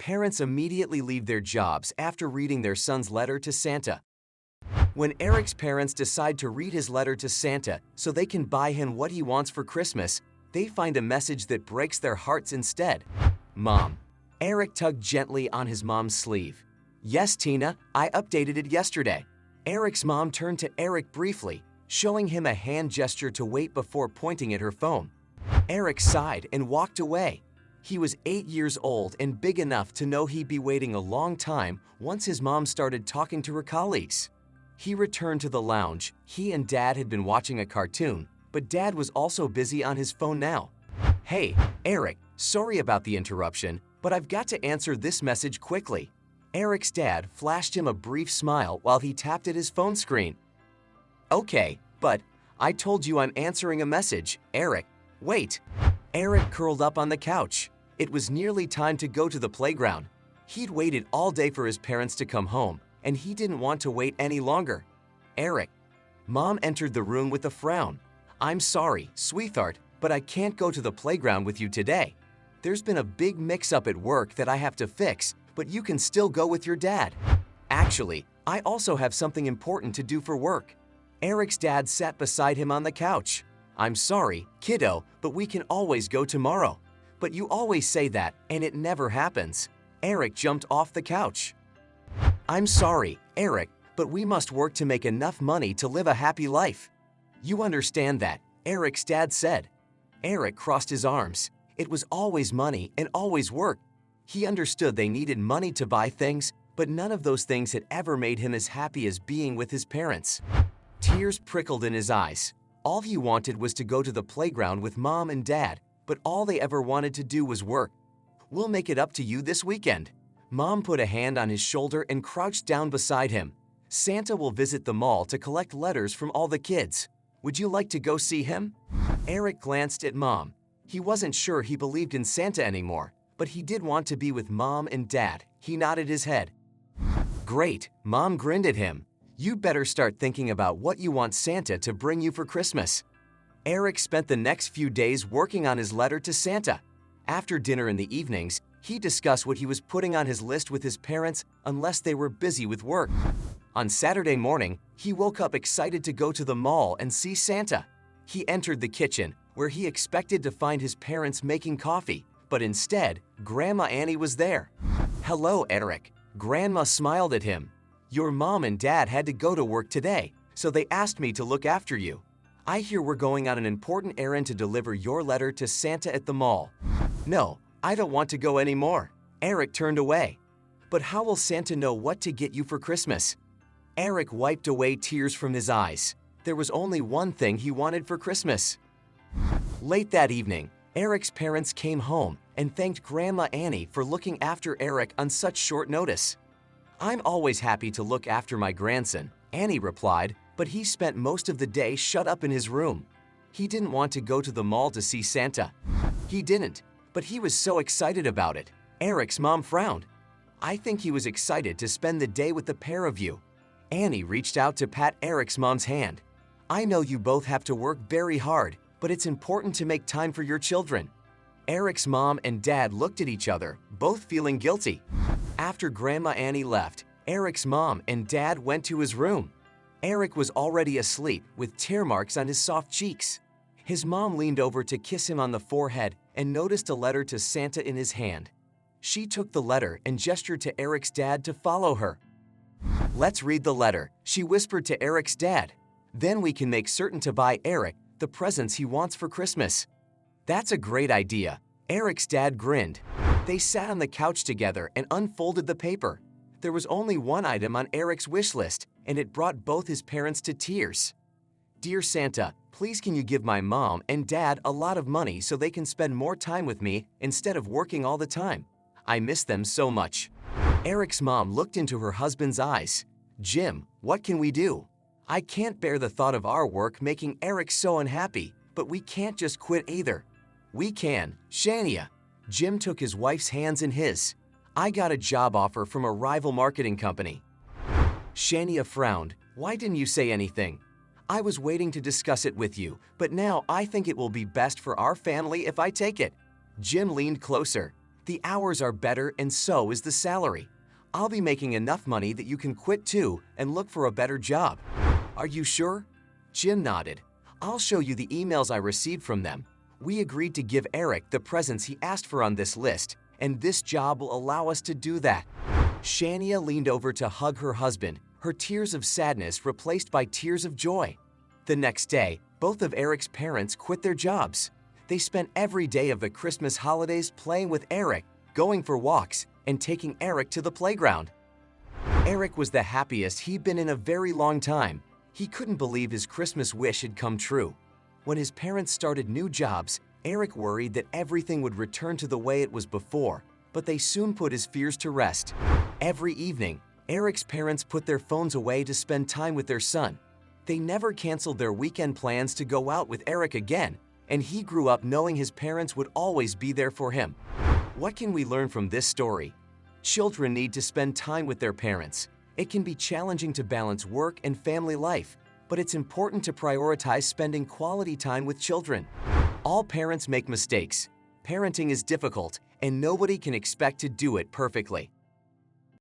Parents immediately leave their jobs after reading their son's letter to Santa. When Eric's parents decide to read his letter to Santa so they can buy him what he wants for Christmas, they find a message that breaks their hearts instead. Mom. Eric tugged gently on his mom's sleeve. Yes, Tina, I updated it yesterday. Eric's mom turned to Eric briefly, showing him a hand gesture to wait before pointing at her phone. Eric sighed and walked away. He was 8 years old and big enough to know he'd be waiting a long time once his mom started talking to her colleagues. He returned to the lounge. He and Dad had been watching a cartoon, but Dad was also busy on his phone now. Hey, Eric, sorry about the interruption, but I've got to answer this message quickly. Eric's dad flashed him a brief smile while he tapped at his phone screen. Okay, but I told you I'm answering a message, Eric. Wait. Eric curled up on the couch. It was nearly time to go to the playground. He'd waited all day for his parents to come home, and he didn't want to wait any longer. Eric. Mom entered the room with a frown. I'm sorry, sweetheart, but I can't go to the playground with you today. There's been a big mix-up at work that I have to fix, but you can still go with your dad. Actually, I also have something important to do for work. Eric's dad sat beside him on the couch. I'm sorry, kiddo, but we can always go tomorrow. But you always say that, and it never happens. Eric jumped off the couch. I'm sorry, Eric, but we must work to make enough money to live a happy life. You understand that, Eric's dad said. Eric crossed his arms. It was always money and always work. He understood they needed money to buy things, but none of those things had ever made him as happy as being with his parents. Tears prickled in his eyes. All he wanted was to go to the playground with Mom and Dad, but all they ever wanted to do was work. We'll make it up to you this weekend. Mom put a hand on his shoulder and crouched down beside him. Santa will visit the mall to collect letters from all the kids. Would you like to go see him? Eric glanced at Mom. He wasn't sure he believed in Santa anymore, but he did want to be with Mom and Dad. He nodded his head. Great, Mom grinned at him. You'd better start thinking about what you want Santa to bring you for Christmas. Eric spent the next few days working on his letter to Santa. After dinner in the evenings, he discussed what he was putting on his list with his parents unless they were busy with work. On Saturday morning, he woke up excited to go to the mall and see Santa. He entered the kitchen, where he expected to find his parents making coffee, but instead, Grandma Annie was there. Hello, Eric. Grandma smiled at him. Your mom and dad had to go to work today, so they asked me to look after you. I hear we're going on an important errand to deliver your letter to Santa at the mall. No, I don't want to go anymore. Eric turned away. But how will Santa know what to get you for Christmas? Eric wiped away tears from his eyes. There was only one thing he wanted for Christmas. Late that evening, Eric's parents came home and thanked Grandma Annie for looking after Eric on such short notice. I'm always happy to look after my grandson, Annie replied, but he spent most of the day shut up in his room. He didn't want to go to the mall to see Santa. He didn't, but he was so excited about it. Eric's mom frowned. I think he was excited to spend the day with the pair of you. Annie reached out to pat Eric's mom's hand. I know you both have to work very hard, but it's important to make time for your children. Eric's mom and dad looked at each other, both feeling guilty. After Grandma Annie left, Eric's mom and dad went to his room. Eric was already asleep with tear marks on his soft cheeks. His mom leaned over to kiss him on the forehead and noticed a letter to Santa in his hand. She took the letter and gestured to Eric's dad to follow her. Let's read the letter, she whispered to Eric's dad. Then we can make certain to buy Eric the presents he wants for Christmas. That's a great idea. Eric's dad grinned. They sat on the couch together and unfolded the paper. There was only one item on Eric's wish list, and it brought both his parents to tears. Dear Santa, please can you give my mom and dad a lot of money so they can spend more time with me instead of working all the time? I miss them so much. Eric's mom looked into her husband's eyes. Jim, what can we do? I can't bear the thought of our work making Eric so unhappy, but we can't just quit either. We can, Shania. Jim took his wife's hands in his. I got a job offer from a rival marketing company. Shania frowned. Why didn't you say anything? I was waiting to discuss it with you, but now I think it will be best for our family if I take it. Jim leaned closer. The hours are better and so is the salary. I'll be making enough money that you can quit too and look for a better job. Are you sure? Jim nodded. I'll show you the emails I received from them. We agreed to give Eric the presents he asked for on this list, and this job will allow us to do that. Shania leaned over to hug her husband, her tears of sadness replaced by tears of joy. The next day, both of Eric's parents quit their jobs. They spent every day of the Christmas holidays playing with Eric, going for walks, and taking Eric to the playground. Eric was the happiest he'd been in a very long time. He couldn't believe his Christmas wish had come true. When his parents started new jobs, Eric worried that everything would return to the way it was before, but they soon put his fears to rest. Every evening, Eric's parents put their phones away to spend time with their son. They never canceled their weekend plans to go out with Eric again, and he grew up knowing his parents would always be there for him. What can we learn from this story? Children need to spend time with their parents. It can be challenging to balance work and family life, but it's important to prioritize spending quality time with children. All parents make mistakes. Parenting is difficult, and nobody can expect to do it perfectly.